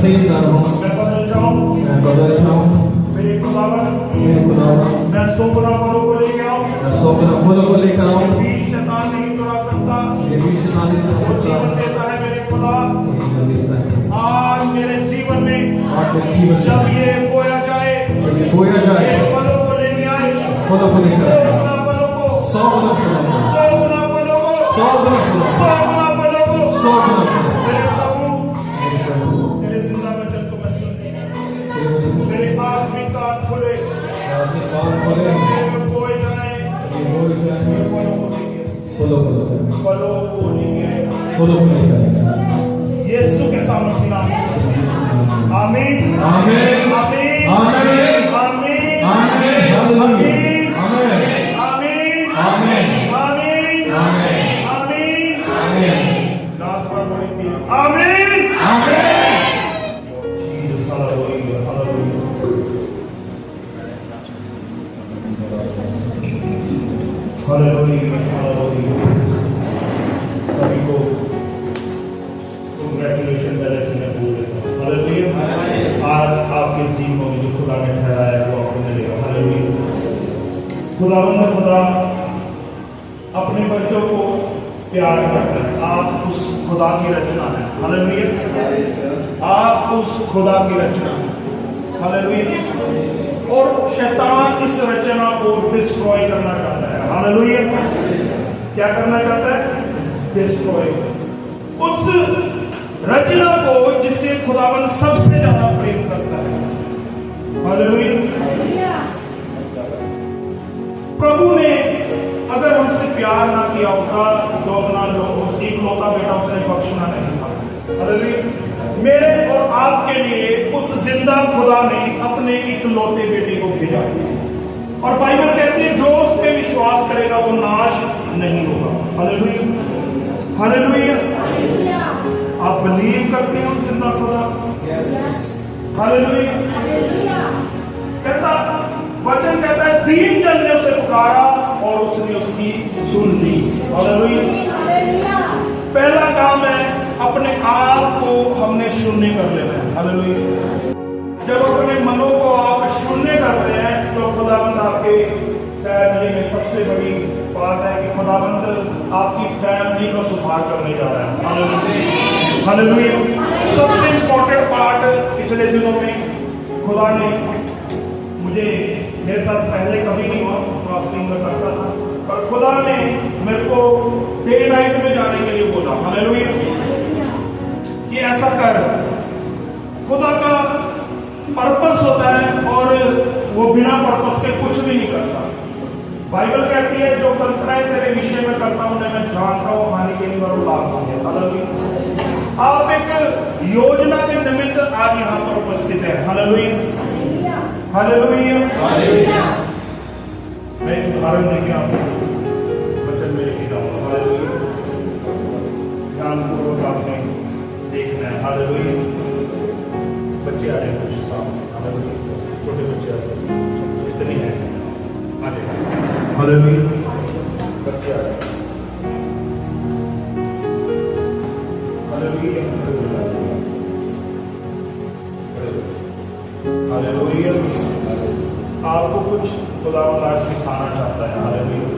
वैसे ही ना रहूं, मैं बदल जाऊं, मेरे खुदावन मैं 100 गुना फलों को लेके आऊं, मैं 100 गुना फलों को लेकर आऊं। भी शैतान नहीं चुरा सकता, ये भी शैतान नहीं चुरा वो सकता। जीवन देता है मेरे खुदा। जीवन देता है। आज मेरे जीवन में आज मेरे जीवन में जब ये बोया जाए, जब ये बोया जाए, ये फलों को लेके आए, फलों को लेकर 100 गुना फलों को, 100 गुना फलों को, 100 गुना फलों को, 100 गुना फलों को, 100 गुना फलों को, 100 गुना फलों को। मेरे प्रभु मेरे प्रभु, तेरे जिंदा वचन को मैं सुनूं, तेरे वचन को मेरे आत्मिक कान खुले, अपने कान खोले, मेरे बोए जाए, ये बोल जाए, फलों को लेके, फलों को लेकर, फलों को लेके, फलों को लेकर। यीशु के सामर्थ्य नाम से आमीन, आमीन, आमीन, आमीन, आमीन, आमीन, आमीन, आमीन, आमीन, आमीन, आमीन, आमीन, आमीन, आमीन, लास्ट बार बोली थी आमीन, आमीन। Jesus hallelujah, hallelujah, hallelujah, hallelujah. सभी को कंग्रेचुलेशन पहले से मैं बोल देता हूँ। हालेलुया। आज आपके जीवनों में जो खुदा ने ठहराया है वो आपको मिलेगा। हालेलुया। खुदा अपने बच्चों को प्यार करता है। आप उस खुदा की रचना है। हालेलुया। आप उस खुदा की रचना है। हालेलुया। और शैतान इस रचना को डिस्ट्रॉय करना चाहता है। हालेलुया। क्या करना चाहता है? डिस्ट्रॉय। उस रचना को जिससे खुदावन सबसे ज्यादा प्रेम करता है। हालेलुया। प्रभु ने अगर हमसे प्यार ना किया होता तो अपना एक लौता बेटा उसने बख्शना नहीं था। हालेलुया। मेरे और आपके लिए उस जिंदा खुदा ने अपने इकलौते बेटे को भेजा और बाइबल कहती है जो उस पर विश्वास करेगा वो नाश नहीं होगा। हालेलुया। हालेलुया। आप बिलीव करते हैं उस जिंदा खुदा? हालेलुया। कहता वचन कहता है दीन जन ने उसे पुकारा और उसने उसकी सुन ली। हालेलुया। पहला काम है अपने आप को हमने शून्य कर लेना है। हालेलुया। जब अपने मनों को आप शून्य करते हैं तो खुदावंद आपके फैमिली में सबसे बड़ी बात है कि खुदावंद आपकी फैमिली को सुधार करने जा रहा है। हालेलुया। हालेलुया। सबसे इंपॉर्टेंट पार्ट पिछले दिनों में खुदा ने मुझे मेरे साथ पहले कभी नहीं हुआ, फास्टिंग में करता था, पर खुदा ने मेरे को डे नाइट में जाने के लिए बोला। हालेलुया। ये ऐसा कर। खुदा का पर्पस होता है और वो बिना पर्पस के कुछ भी नहीं करता। बाइबल कहती है जो कल्पनाएं तेरे विषय में करता हूं मैं जानता हूं हानि के लिए वो लाभ होंगे। हालेलुया। आप एक योजना के निमित्त आज यहाँ पर उपस्थित है। हालेलुया। हालेलुया। मैं एक उदाहरण देके आपको वचन में लेके जाऊंगा। हालेलुया। ध्यानपूर्वक आपने देखना है। हालेलुया। बच्चे आ रहे हैं कुछ सामने। हालेलुया। छोटे बच्चे आ रहे हैं, इतने हैं आगे। हालेलुया। बच्चे आ रहे हैं। हालेलुया। हालेलुया। आपको कुछ खुदावंद आज सिखाना चाहता है। हालेलुया।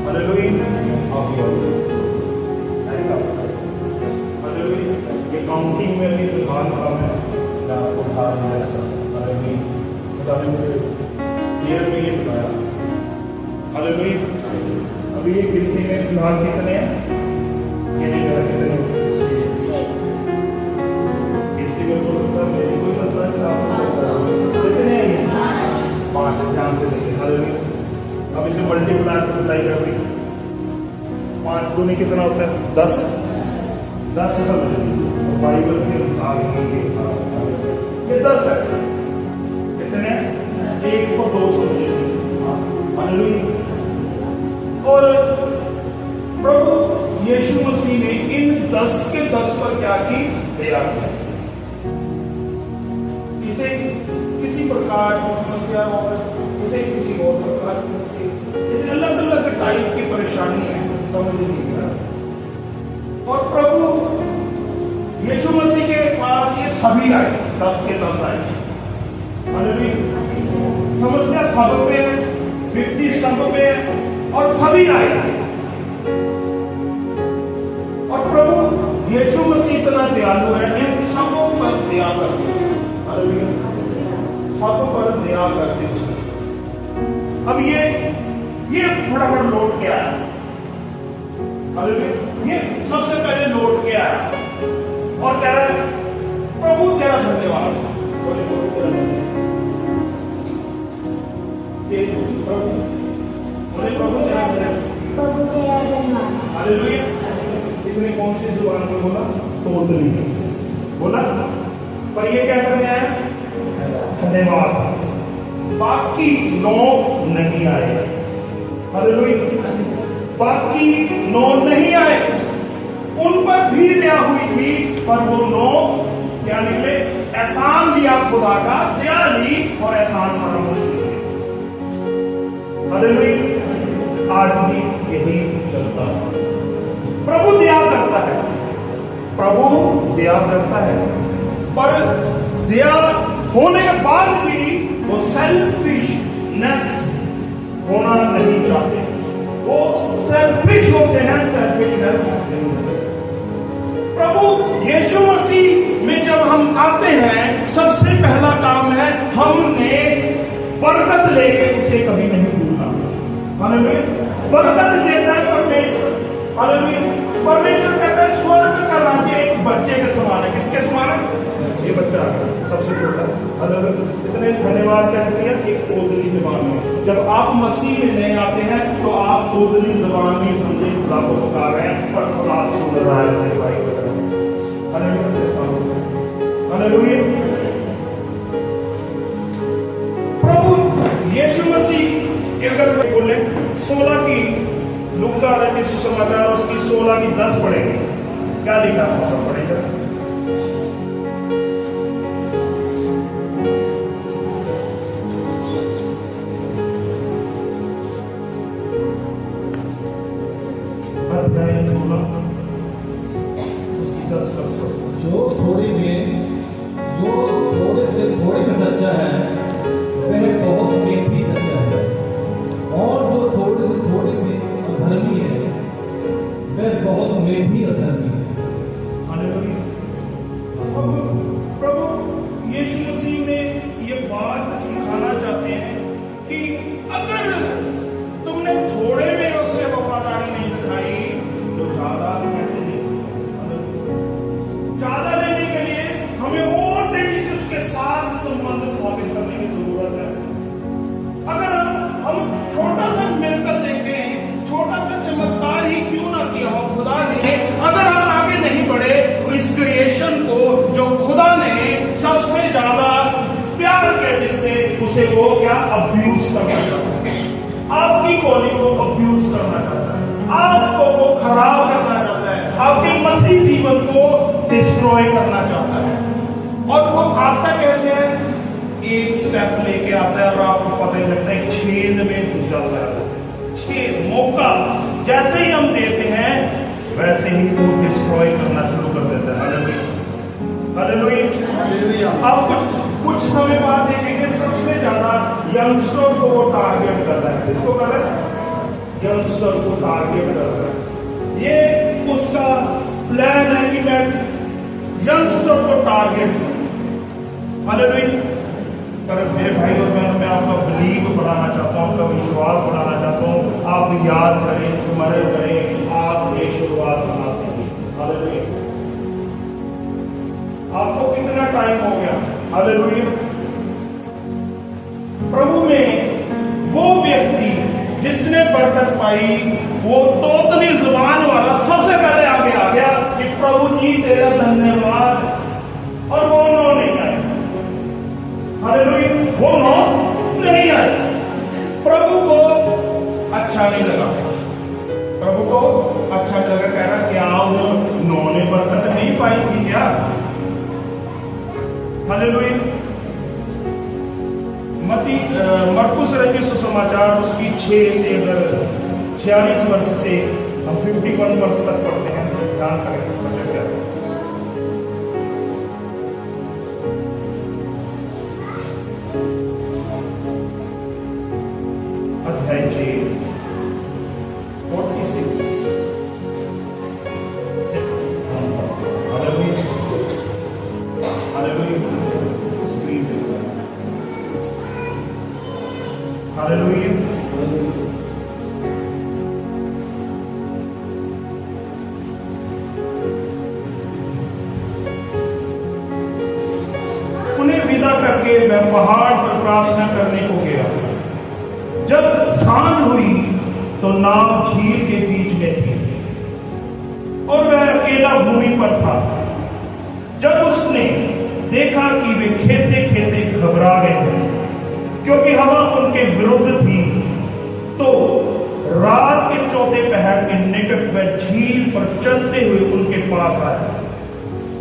हालेलुया। हालेलुया। काउंटिंग में भी दुकान काम है, मैं आपको उठा नहीं रहता। हालेलुया। खुदा ने मुझे क्लियर में ये बताया। हालेलुया। अभी ये गिनती में फिलहाल कितने हैं? ये नहीं करा कितने गिनती में तो मेरी कोई मतलब कितने हैं? 5। ध्यान से देखिए। हालेलुया। अब इसे मल्टीप्लाई कर दी। 5 दूनी कितना होता है? 10। 10 से समझ लीजिए बाइबल के अनुसार ये 10 है। कितने? 1 को 2 समझिए। हालेलुया। और प्रभु यीशु मसीह ने इन 10 के 10 पर क्या की? दया की। इसे किसी प्रकार की समस्या हो, इसे किसी और प्रकार की, इसे अलग अलग टाइप की परेशानी है, समझ लीजिए। सभी आए, 10 के 10 आए। हालेलुया। समस्या सब पे है, व्यक्ति सब पे है और सभी आए। और प्रभु यीशु मसीह इतना दयालु है, इन सबों पर दया करते हैं। हालेलुया। सब पर दया करते हैं। अब ये फटाफट लौट के आया। हालेलुया। ये सबसे पहले लौट के आया और कह रहा है प्रभु तेरा धन्यवाद। बोले प्रभु तेरा धन्यवाद। प्रभु तेरा धन्यवाद। हालेलुया। इसने कौन सी जुबान में बोला? तोतली बोला, पर ये क्या करने आया? धन्यवाद। बाकी 9 नहीं आए। हालेलुया। बाकी 9 नहीं आए, उन पर भी दया हुई थी, पर वो 9 क्या निकले? एहसान लिया खुदा का, दया ली और एहसान फरामोश किए। हालेलुया। आज भी यही चलता है। प्रभु दया करता है, प्रभु दया करता है, पर दया होने के बाद भी वो सेल्फिशनेस होना नहीं चाहते। वो सेल्फिश होते हैं, सेल्फिशनेस नहीं होते। प्रभु यीशु मसीह में जब हम आते हैं, सबसे पहला काम है हमने बरकत लेके उसे कभी नहीं भूलना। हालेलुया। बरकत देता है परमेश्वर। हालेलुया। परमेश्वर कहता है स्वर्ग का राज्य एक बच्चे के समान है। किसके समान है? ये बच्चा सबसे छोटा। इसने धन्यवाद कैसे दिया? एक तोतली जबान में। जब आप मसीह में नए आते हैं तो आप तोतली जबान में समझे खुदा को पुकार रहे हैं और खुदा सुन रहा है। हालेलुया। प्रभु यीशु मसीह के अगर बोले 16 की लूका रचित सुसमाचार उसकी 16 की 10 पढ़ेंगे, क्या लिखा है? पढ़ेगा जो थोड़े से थोड़े में सच्चा है वह बहुत में भी सच्चा है, और जो थोड़े से थोड़े में अधर्मी है वह बहुत में भी अधर्मी है। हालेलुया। प्रभु यीशु मसीह में ये बात सिखाना चाहते हैं कि अगर तुमने थोड़े में उससे वफादारी नहीं दिखाई तो ज्यादा कैसे ले सकते? ज्यादा लेने के लिए हमें और तेजी से उसके साथ संबंध स्थापित करने की जरूरत है। अगर हम छोटा सा मिरेकल देखें, छोटा सा चमत्कार ही क्यों ना किया हो खुदा ने, अगर हम आगे नहीं बढ़े तो इस क्रिएशन को जो खुदा ने सबसे ज्यादा प्यार के जिससे उसे वो क्या अब्यूज करना चाहता है। आपकी कॉलिंग को अब्यूज करना चाहता है, आपको वो खराब करना चाहता है, आपके मसीह जीवन को डिस्ट्रॉय करना चाहता है। और वो आता कैसे है? एक स्टेप लेके आता है और आपको पता ही लगता है छेद में घुस जाता है। छेद मौका जैसे ही हम देते हैं वैसे ही वो डिस्ट्रॉय करना शुरू कर देता है। हालेलुया। अब कुछ समय बाद देखेंगे सबसे ज्यादा यंगस्टर को वो टारगेट कर रहा है। किसको कर रहा है? यंगस्टर को टारगेट कर रहा है। ये उसका प्लान है कि मैं यंगस्टर को टारगेट करूं। हालेलुया। पर मेरे भाई और बहनों, मैं आपका बिलीव बढ़ाना चाहता हूं, आपका विश्वास बढ़ाना चाहता हूं। आप याद करें, स्मरण करें, आप ये शुरुआत बना सकें। हालेलुया। आपको कितना टाइम हो गया? हालेलुया। प्रभु में वो व्यक्ति जिसने बरकत पाई, वो तोतली जुबान वाला सबसे पहले आगे आ गया कि प्रभु जी तेरा धन्यवाद, और वो 9 नहीं आए। हालेलुया। वो 9 नहीं आए। प्रभु को अच्छा नहीं लगा। प्रभु को अच्छा लगा, कह रहा क्या वो 9 ने बरकत नहीं पाई थी क्या? हालेलुया। मरकुस रचित सुसमाचार उसकी 6 से अगर 46 वर्ष से हम 51 वर्ष तक पढ़ते हैं तो ध्यान करें। वह पहाड़ पर प्रार्थना करने को गया। जब सांझ हुई तो नाव झील के बीच में थी और वह अकेला भूमि पर था। जब उसने देखा कि वे खेते खेते घबरा गए थे क्योंकि हवा उनके विरुद्ध थी, तो रात के चौथे पहर के निकट वह झील पर चलते हुए उनके पास आया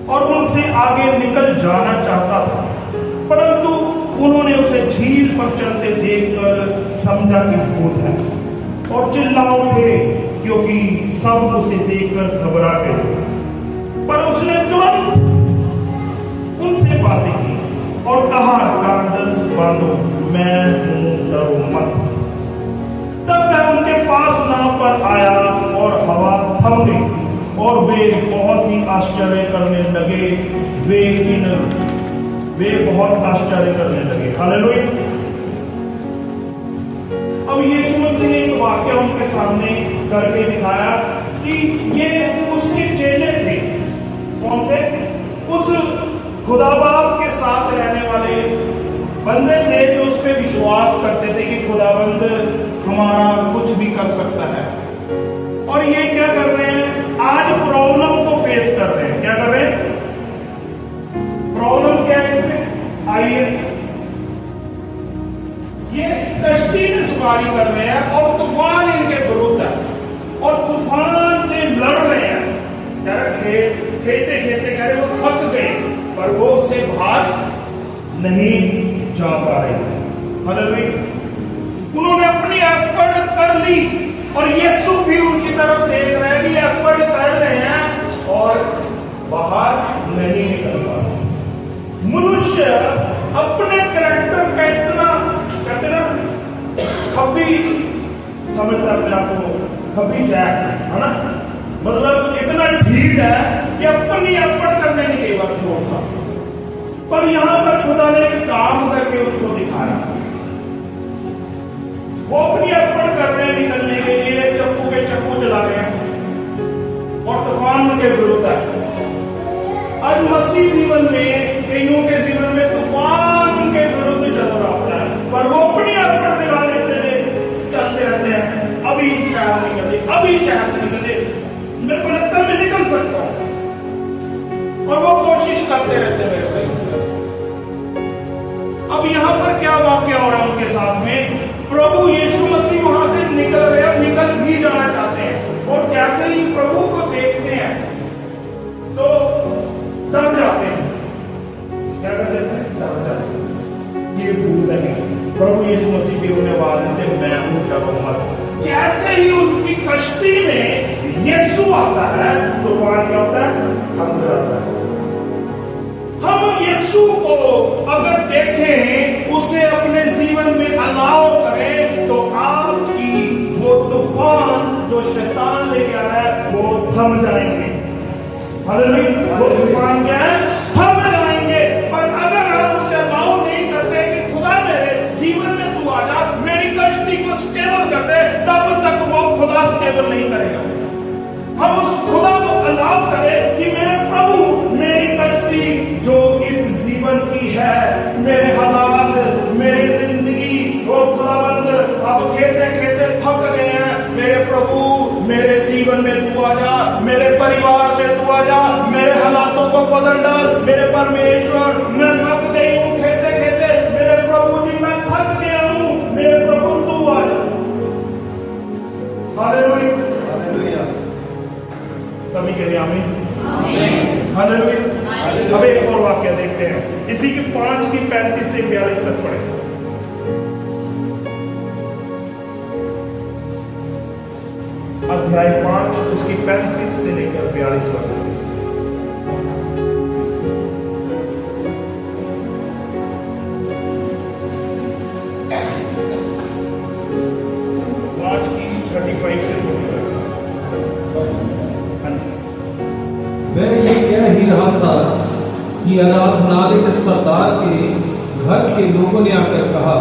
और उनसे आगे निकल जाना चाहता था, परंतु उन्होंने उसे झील पर चलते देखकर समझा कि भूत है और चिल्ला उठे क्योंकि सब उसे देखकर घबरा गए। पर उसने तुरंत उनसे बातें की और कहा, ढाढ़स बांधो, मैं हूं, डरो मत। तब वह उनके पास नाव पर आया और हवा थम गई और वे बहुत ही आश्चर्य करने लगे। वे बहुत आश्चर्य करने लगे। हालेलुया। अब यीशु मसीह ने एक वाक्य उनके सामने करके दिखाया कि ये उसके चेले थे। कौन थे? उस खुदा बाप के साथ रहने वाले बंदे थे जो उस पर विश्वास करते थे कि खुदाबंद हमारा कुछ भी कर सकता है। और ये क्या कर रहे हैं? आज प्रॉब्लम को फेस कर रहे हैं। क्या कर रहे हैं? प्रॉब्लम क्या है? आइए, ये कश्ती में सवारी कर रहे हैं और तूफान इनके विरुद्ध है और तूफान से लड़ रहे हैं। खेते खेते कह रहे वो थक गए पर वो उससे बाहर नहीं जा पा रहे। हालेलुया। उन्होंने अपनी एफर्ट कर ली और यीशु भी उनकी तरफ देख रहे हैं कि एफर्ट कर रहे हैं और बाहर नहीं निकल पा रहे। मनुष्य अपने कैरेक्टर का इतना खब्बी समझता अपने आप को, खब्बी है ना, मतलब इतना ढीठ है कि अपनी एफर्ट करने नहीं कई बार छोड़ता। पर यहां पर खुदा ने एक काम करके उसको दिखाया। वो अपनी एफर्ट कर रहे हैं निकलने के लिए, चप्पू के चप्पू चला रहे हैं और तूफान उनके विरुद्ध है। आज मसीह जीवन में, कईयों के जीवन में तूफान उनके विरुद्ध चल रहा होता है पर वो अपनी एफर्ट दिखाने से चलते रहते हैं। अभी शायद निकले, अभी शायद निकले, मेरे को लगता है मैं निकल सकता हूं और वो कोशिश करते रहते हैं। अब यहां पर क्या वाक्य हो रहा है उनके साथ में? प्रभु यीशु मसीह वहां से निकल रहे हैं, निकल भी जाना चाहते हैं और जैसे ही प्रभु को देखते हैं तो डर जाते हैं। क्या कर देते हैं? डर जाते हैं। ये भूत है। प्रभु यीशु मसीह भी उन्हें आवाज देते, मैं हूं, डरो मत। जैसे ही उनकी कश्ती में यीशु आता है तूफान क्या होता है? थम जाता है। हम यीशु को अगर देखें, उसे अपने जीवन में अलाउ करें तो आपकी वो तूफान जो शैतान लेके आ रहा है वो थम जाएंगे। हालेलुया। वो तूफान क्या है? थम जाएंगे। पर अगर आप उसे अलाउ नहीं करते कि खुदा मेरे जीवन में तू आ जा, मेरी कश्ती को स्टेबल कर दे, तब तक वो खुदा स्टेबल नहीं करेगा। हम उस खुदा को अलाउ करें कि मेरे प्रभु मेरी कश्ती जो इस जीवन की है, मेरे हालात, मेरी जिंदगी, वो खुदाबंद अब खेते खेते थक गए हैं, मेरे प्रभु मेरे जीवन में तू आ जा, मेरे परिवार में तू आ जा, मेरे हालातों को बदल डाल। मेरे परमेश्वर, मैं थक गई हूं खेते खेते, मेरे प्रभु जी मैं थक गया हूं, मेरे प्रभु तू आ जा। हालेलुया। सभी कहिए आमीन। हालेलुया। अब एक और वाक्य देखते हैं, इसी के 5 की 35 से 42 तक पढ़े। अध्याय 5 उसकी 35 से लेकर 42 वर्ष। मैं ये कह ही रहा था कि आराधनालय के सरदार के घर के लोगों ने आकर कहा,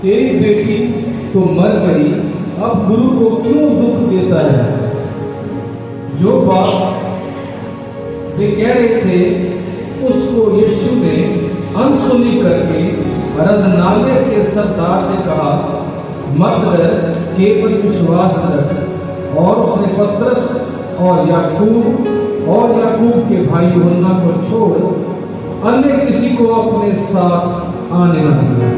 तेरी बेटी तो मर गई, अब गुरु को क्यों दुख देता है? जो बात वे कह रहे थे उसको यीशु ने अनसुनी करके आराधनालय के सरदार से कहा, मत डर, केवल विश्वास रख। और उसने पतरस और याकूब के भाई यूहन्ना को छोड़ अन्य किसी को अपने साथ आने न दिया।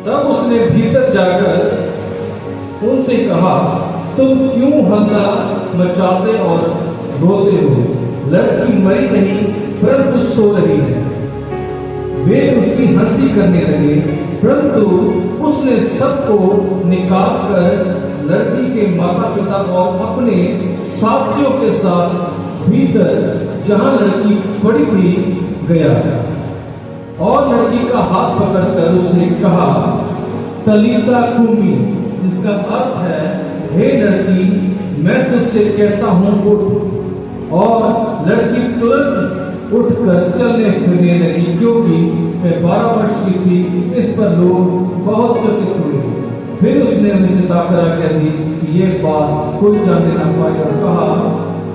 तब उसने भीतर जाकर उनसे कहा, तुम क्यों हल्ला मचाते और रोते हो? लड़की मरी नहीं परंतु सो रही है। वे उसकी हंसी करने लगे, परंतु उसने सबको निकाल कर लड़की के माता पिता और अपने साथियों के साथ भीतर जहां लड़की पड़ी थी गया और लड़की का हाथ पकड़कर उससे कहा, तलीता कुमी, जिसका अर्थ है, हे लड़की, मैं तुझसे कहता हूं उठ। और लड़की तुरंत उठकर चलने फिरने लगी, क्योंकि वह 12 वर्ष की थी। इस पर लोग बहुत चकित हुए। फिर उसने उन्हें चेताकर आज्ञा दी कि ये बात कोई जानने न पाए और कहा,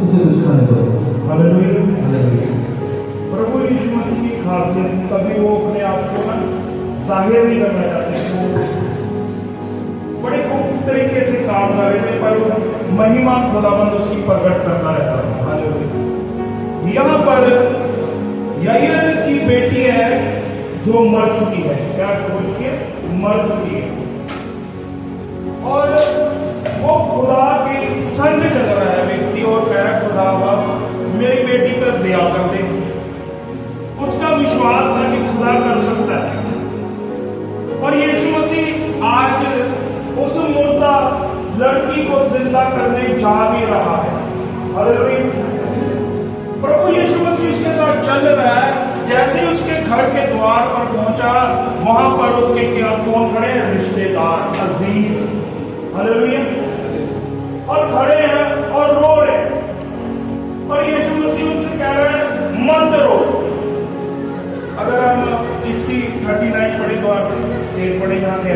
इसे कुछ खाने दो। हालेलुया। प्रभु यीशु मसीह की खासियत, कभी वो अपने आप को ना जाहिर नहीं करना चाहते, बड़े गुप्त तरीके से काम कर रहे थे, पर महिमा खुदावंद उसकी प्रकट करता रहता था। हालेलुया। यहाँ पर याईर की बेटी है जो मर चुकी है। क्या बोल के मर चुकी है, और वो खुदा के संग चल रहा है व्यक्ति और कह रहा है, खुदा मेरी बेटी पर दया कर दे। उसका विश्वास था कि खुदा कर सकता है। और यीशु मसीह आज उस मुर्दा लड़की को जिंदा करने जा भी रहा है। हालेलुया। प्रभु यीशु मसीह उसके साथ चल रहा है। जैसे ही उसके घर के द्वार पर पहुंचा, वहां पर उसके क्या कौन खड़े हैं? रिश्तेदार, अजीज। हालेलुया। और खड़े हैं और रो रहे हैं। और यीशु मसीह उनसे कह रहे हैं, मत रो। अगर हम इसकी 39 पढ़े द्वार से एक पढ़े यहाँ के,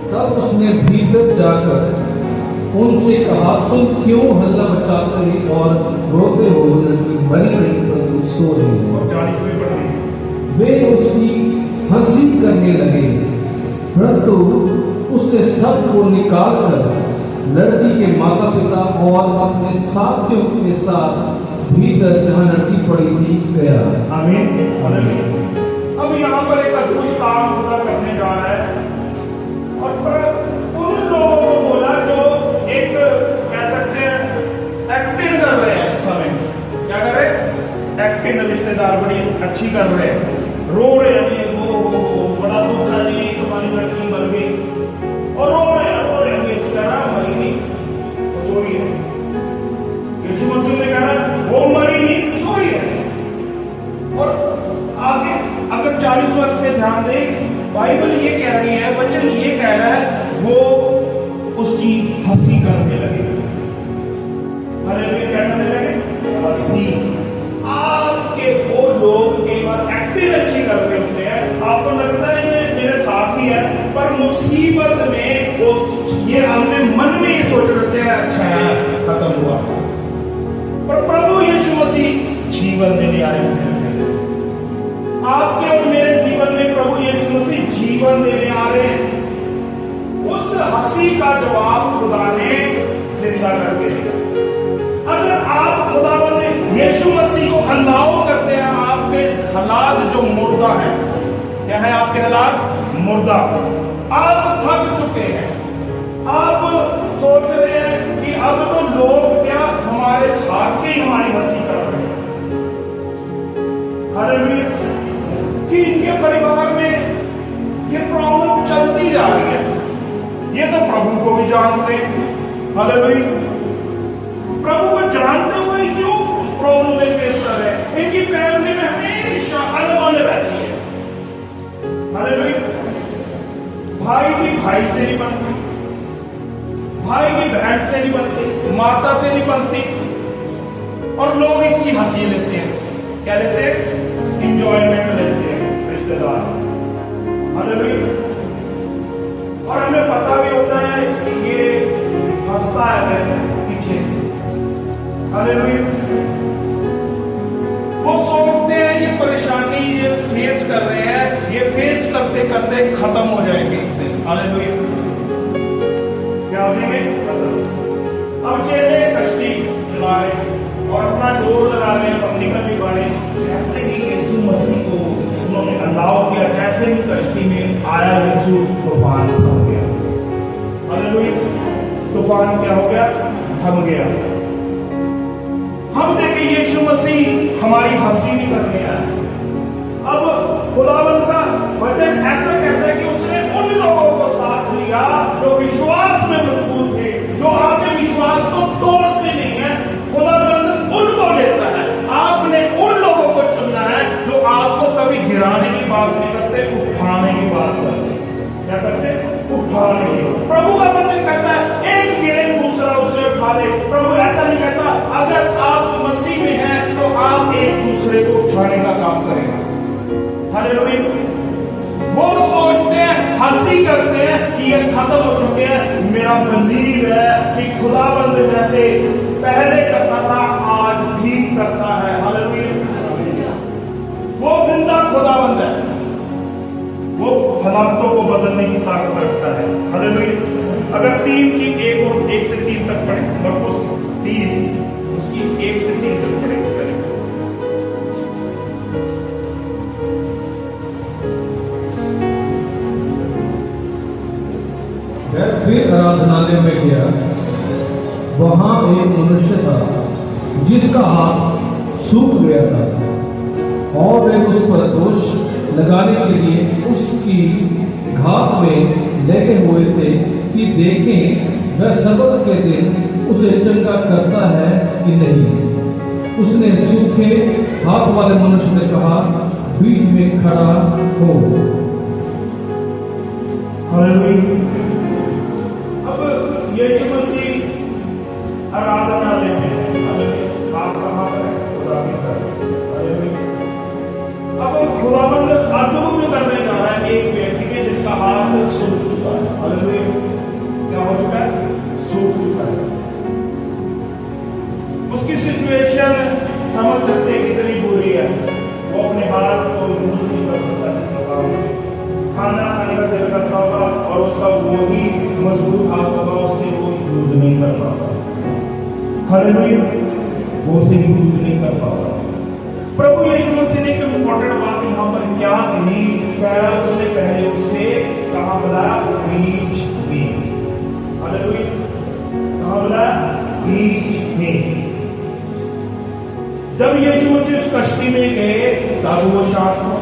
तब उसने भीतर जाकर उनसे कहा, तुम क्यों हल्ला मचाते और रोते हो? लड़की मरी नहीं परंतु सो रही है। और 40 में पढ़े, वे उसकी हंसी करने लगे, परंतु उसने सबको निकाल कर लड़की के माता पिता और अपने साथियों के साथ भीतर जहां लड़की पड़ी थी गया। आमीन। हालेलुया। अब यहाँ पर एक अद्भुत काम खुदा करने जा रहा है, और पर उन लोगों को बोला जो एक कह सकते हैं एक्टिंग कर रहे हैं। इस समय क्या कर रहे हैं? एक्टिंग। रिश्तेदार बड़ी अच्छी कर रहे हैं, रो रहे हैं, वो बड़ा दुख है जी, तुम्हारी लड़की मर गई, और रो रहे हैं इस तरह, मरी नहीं, सोई है। यीशु मसीह ने कहा, वो मरी नहीं, सोई है। और आगे अगर 40 वर्ष में ध्यान दें, बाइबल ये कह रही है, वचन ये कह रहा है, वो उसकी हंसी करने लगे। हालेलुया। क्या करने लगे? हंसी। आपके वो लोग केवल एक्टिंग अच्छी कर रहे होते हैं, आपको लगता है ये मेरे साथ ही है, पर मुसीबत में वो ये अपने मन में ये सोच रहे हैं, अच्छा है खत्म हुआ। पर प्रभु यीशु मसीह जीवन देने आए हैं। आपके और मेरे जीवन में प्रभु यीशु मसीह जीवन देने आ रहे हैं। उस हंसी का जवाब खुदा ने जिंदा करके दिया। अगर आप खुदावंद यीशु मसीह को अलाउ करते हैं, आपके हालात जो मुर्दा है, क्या है आपके हालात? मुर्दा। आप थक चुके हैं, आप सोच रहे हैं कि अब तो लोग क्या हमारे साथ के हमारी हंसी कर रहे हैं। हालेलुया। कि इनके परिवार में ये प्रॉब्लम चलती जा रही है, ये तो प्रभु को भी जानते हैं। हालेलुया। प्रभु को जानते हुए क्यों प्रॉब्लम में पेश कर रहे हैं? इनकी फैमिली में हमेशा अनबन रहती है। हालेलुया। भाई की भाई से नहीं बनती, भाई की बहन से नहीं बनती, माता से नहीं बनती, और लोग इसकी हंसी लेते हैं। क्या लेते हैं? इंजॉयमेंट लेते हैं रिश्तेदार। हालेलुया। और हमें हंसता है पीछे से। हालेलुया। वो सोचते हैं ये परेशानी ये फेस कर रहे हैं, ये फेस करते करते खत्म हो जाएंगे एक दिन। हालेलुया। क्या हो जाएंगे? खत्म। अब चेले कश्ती चला रहे और अपना जोर लगा रहे हैं, अब निकल भी पा रहे हैं। जैसे ही यीशु मसीह को उन्होंने अलाउ किया, जैसे ही कश्ती में आया यीशु, तूफान थम गया। हालेलुया। तूफान क्या हो गया? थम गया। हम देखें यीशु मसीह हमारी हंसी भी करने आया। अब खुदावंद का वचन ऐसा कहता है कि उसने उन लोगों को साथ लिया जो विश्वास में मजबूत थे, जो आपके विश्वास को तोड़ते नहीं है। खुदावंद उनको लेता है। आपने उन लोगों को चुनना है जो आपको कभी गिराने की बात नहीं करते, उठाने की बात करते। क्या करते? उठाने की। प्रभु का वचन कहता है एक गिरे दूसरा उसे उठा ले। प्रभु ऐसा नहीं कहता अगर आप मसीह में हैं तो आप एक दूसरे को उठाने का काम करेंगे। हालेलुया। वो सोचते हैं, हंसी करते हैं कि ये खत्म हो चुके हैं। मेरा बिलीव है कि खुदाबंद जैसे पहले करता था आज भी करता है। हालेलुया। वो जिंदा खुदाबंद है, वो हालातों को बदलने की ताकत रखता है। हालेलुया। अगर 3 की 1 और 1 से 3 तक पढ़े, मरकुस 3 उसकी 1 से 3 तक पढ़े। वह फिर आराधनालय में गया। वहां एक मनुष्य था जिसका हाथ सूख गया था और वे उस पर दोष लगाने के लिए उसकी घात में लगे हुए थे कि देखें वह सबत के दिन उसे चंगा करता है कि नहीं। उसने सूखे हाथ वाले मनुष्य से कहा, बीच में खड़ा हो। हालेलुया। अब यीशु मसीह आराधनालय में है। हालेलुया। आप कहां पर हैं? खुदा के घर। हालेलुया। अब खुदाबंद अद्भुत करने जा रहा है एक व्यक्ति के जिसका हाथ सूख चुका है। हालेलुया। क्या हो चुका है? सूख चुका है। उसकी सिचुएशन समझ सकते हैं कितनी बुरी है। वो अपने हाथ को यूज नहीं कर सकता, खाना खाने का दिल करता होगा और उसका वो ही मजबूत हाथ होगा, उससे वो यूज नहीं कर पाता। हालेलुया। वो उसे यूज नहीं कर पाता। प्रभु यीशु मसीह ने एक इंपॉर्टेंट बात यहाँ पर क्या कही? उसने पहले उसे कहाँ बुलाया? बीच में। हालेलुया। कहाँ बुलाया? बीच में। जब यीशु मसीह उस कश्ती में गए तब वो शांत हुआ।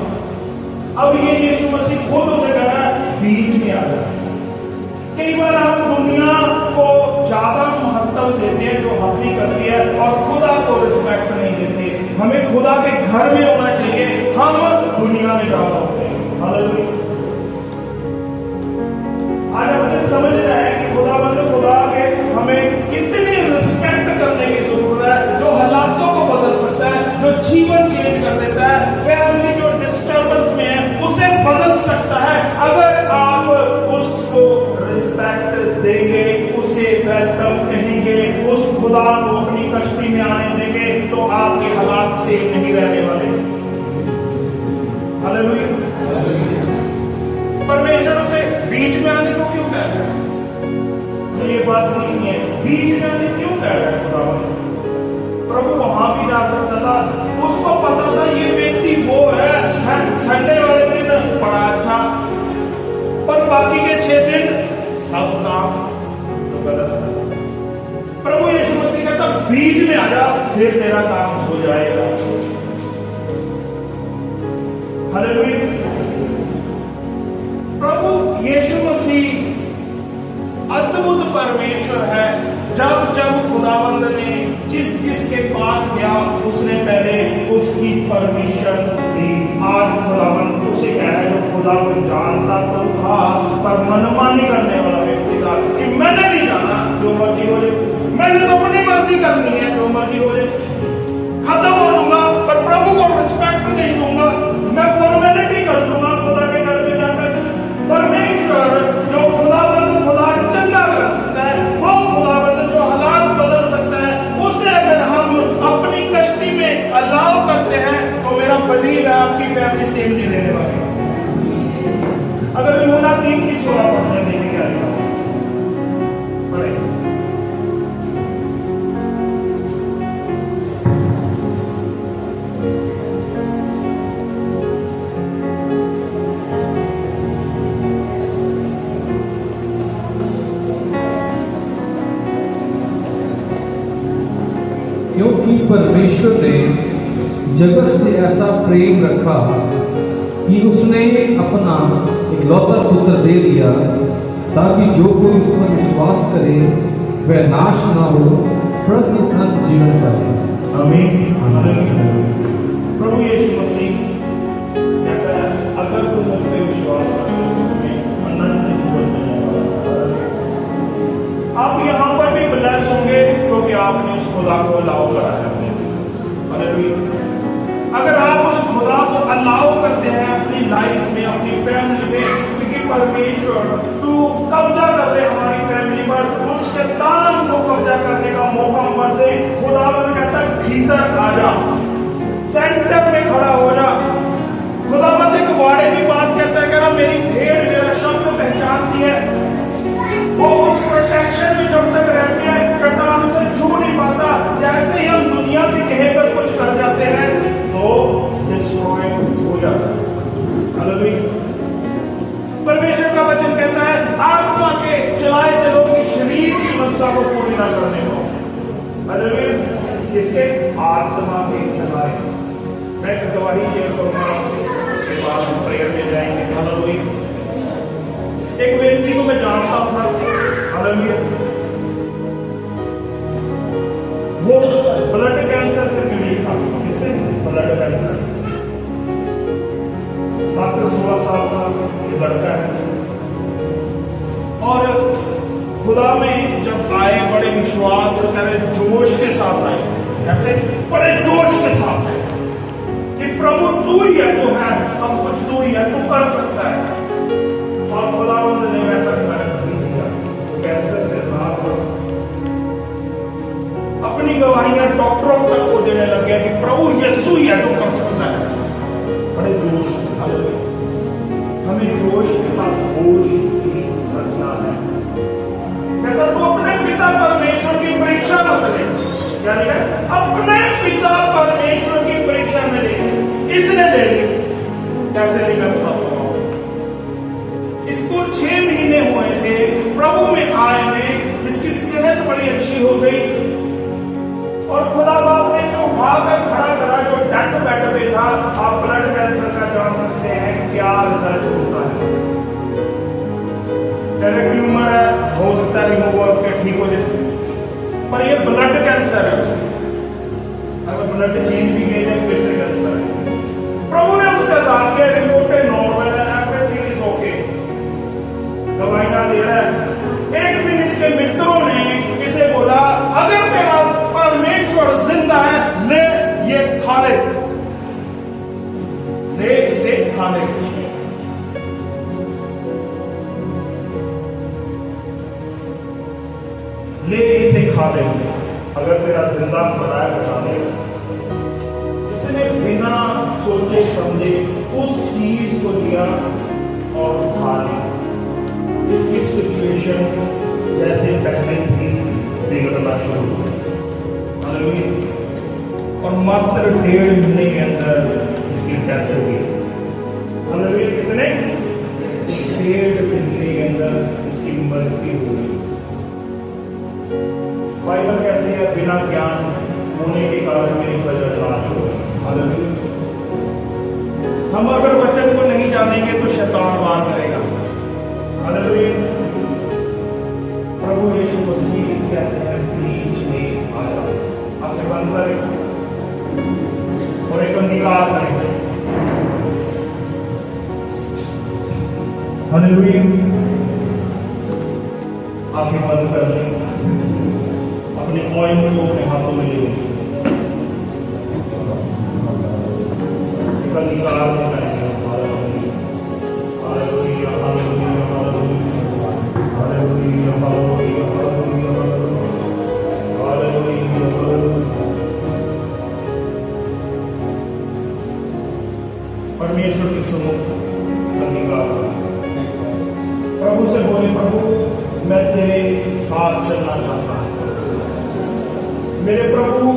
अब ये यीशु मसीह खुद उसे कह रहा है बीच में आ जा। कई बार हम दुनिया को ज्यादा महत्व देते हैं जो हंसी करती है और खुदा को रिस्पेक्ट नहीं देते। हमें खुदा के घर में होना चाहिए, हम दुनिया में ज्यादा होते हैं। हालेलुया। आज हमें समझना है कि खुदा के हमें कितनी रिस्पेक्ट करने की जरूरत है, जो हालातों को बदल सकता है, जो जीवन चेंज कर देता है, फैमिली जो डिस्टर्बेंस में है उसे बदल सकता है। अगर आप उसको रिस्पेक्ट देंगे, उसे वेलकम कहेंगे, उस खुदा को अपनी कश्ती में आने देंगे तो आपके हालात सेम नहीं रहने वाले। हालेलुया। परमेश्वर उसे बीच में आने को क्यों कह रहा है? तो ये बात सीखनी है, बीच में आने क्यों कह रहा है खुदा? प्रभु वहां भी जा सकता था, उसको पता था ये व्यक्ति वो है संडे वाले दिन बड़ा अच्छा, पर बाकी के 6 दिन सब काम तो गलत था। प्रभु यीशु मसीह कहता बीच में आ जा, फिर तेरा काम हो जाएगा। हालेलुया। प्रभु यीशु मसीह अद्भुत परमेश्वर है। जब जब खुदाबंद ने जिसके पास गया उसने पहले उसकी परमिशन दी। आज खुदाबंद उसे कह रहा है जो खुदा को जानता तो था पर मनमानी करने वाला व्यक्ति था कि मैंने नहीं जाना, जो मर्जी हो जाए, मैंने तो अपनी मर्जी करनी है, जो मर्जी हो जाए, खत्म हो लूंगा पर प्रभु को रिस्पेक्ट नहीं दूंगा, मैं फॉर्मेलिटी कर दूंगा खुदा के घर में जाकर। परमेश्वर जो खुदाबंद खुदा चंगा कर सकता है वो खुदाबंद अलाउ करते हैं तो मेरा बलीव है आपकी फैमिली सेम नहीं लेने वाली है। अगर यूना 3 की 16 पढ़ने देने क्या पढ़े, क्योंकि परमेश्वर ने जगत से ऐसा प्रेम रखा कि उसने अपना इकलौता पुत्र दे दिया, ताकि जो कोई उस पर विश्वास करे वह नाश न हो परंतु अनंत जीवन पाए। आमीन। प्रभु यीशु मसीह कहता है अगर तुम मुझ पे विश्वास करते हो तुम्हें अनंत जीवन मिलने वाला है। आप यहाँ पर भी ब्लेस होंगे क्योंकि आपने उस खुदा को अलाउ करा है अपने। हालेलुया। अगर आप उस खुदा को अलाउ करते हैं अपनी लाइफ में, अपनी फैमिली में, क्योंकि परमेश्वर तू कब्जा कर ले हमारी फैमिली पर, उस शैतान को कब्जा करने का मौका मत दे। खुदावंद कहता है भीतर आ जा, सेंटर में खड़ा हो जा। खुदावंद एक वाड़े की बात कहता है, कह रहा मेरी भेड़ मेरा शब्द पहचानती है, वो उस प्रोटेक्शन में जब तक रहती है शैतान उसे छू नहीं पाता। जैसे ही हम दुनिया के कहे पर कुछ कर जाते हैं तो डिस्ट्रॉय हो जाता है। हालेलुया। परमेश्वर का वचन कहता है आत्मा के चलाए चलो कि शरीर की मनसा को पूरी न करने को। हालेलुया। इसके आत्मा के चलाए। मैं एक गवाही शेयर करूंगा, उसके बाद हम प्रेयर में जाएंगे। हालेलुया। एक व्यक्ति को मैं जानता था, हालेलुया, वो ब्लड कैंसर से पीड़ित था। किससे? Blood cancer. मात्र 16 साल का ये लड़का है और खुदा में जब आए बड़े विश्वास करे, जोश के साथ आए, ऐसे बड़े जोश के साथ आए कि प्रभु तू ही है जो है, सब कुछ तू ही है, तू कर सकता है। और खुदावंद ने वैसा नहीं किया। कैंसर से राहत हो, अपनी गवाहियां डॉक्टरों तक को देने लग गया कि प्रभु यीशु ही है जो कर सकता है। बड़े जोश। हमें जोश के साथ होश भी रखना है। कहता तू अपने पिता परमेश्वर की परीक्षा मत ले, क्या लिखा है? अपने पिता परमेश्वर की परीक्षा में ले। इसने ले ली, कैसे ली मैं बताता हूं। इसको 6 महीने हुए थे प्रभु में आए में, इसकी सेहत बड़ी अच्छी हो गई और खुदा बाप ने इसे उठाकर खड़ा करा। जो डेथ बेड पे था, आप ब्लड कैंसर का जान सकते हैं क्या रिजल्ट होता है। ट्यूमर है, हो सकता है रिमूव करके ठीक हो जाए, पर ये ब्लड कैंसर है। अगर ब्लड चेंज भी गई है फिर से कैंसर है। प्रभु ने उससे बात किया, रिपोर्टें नॉर्मल है, एवरीथिंग इज ओके, दवाइयां दे रहा है। एक दिन इसके मित्रों ने इसे बोला अगर तेरा परमेश्वर जिंदा है ले ये खा ले, ले इसे खा ले। ले इसे खा ले, अगर तेरा जिंदा बना है बता ले। इसने बिना सोचे समझे उस चीज को लिया और खा लिया। इसकी सिचुएशन जैसे पहले थी बिगड़ना शुरू हो गई। और मात्र 1.5 महीने के अंदर इसकी डेथ हो गई। हालेलुया। कितने? 1.5 महीने के अंदर इसकी मृत्यु हो गई। बाइबल कहती है बिना ज्ञान होने के कारण मेरी प्रजा नाश हो गई। हालेलुया। हम अगर वचन को नहीं जानेंगे तो शैतान वार करेगा। हालेलुया। प्रभु यीशु मसीह कहते हैं बीच में आया, आपसे बंद करें और एक अंगीकार करें। हालेलुया। आंखें बंद कर लें, अपने ऑयल को अपने हाथों में ले लें, एक अंगीकार में करेंगे। Hallelujah, hallelujah, hallelujah, hallelujah, hallelujah, hallelujah, hallelujah. परमेश्वर के सम्मुख धन्यवाद। प्रभु से बोले, प्रभु मैं तेरे साथ चलना चाहता हूँ। मेरे प्रभु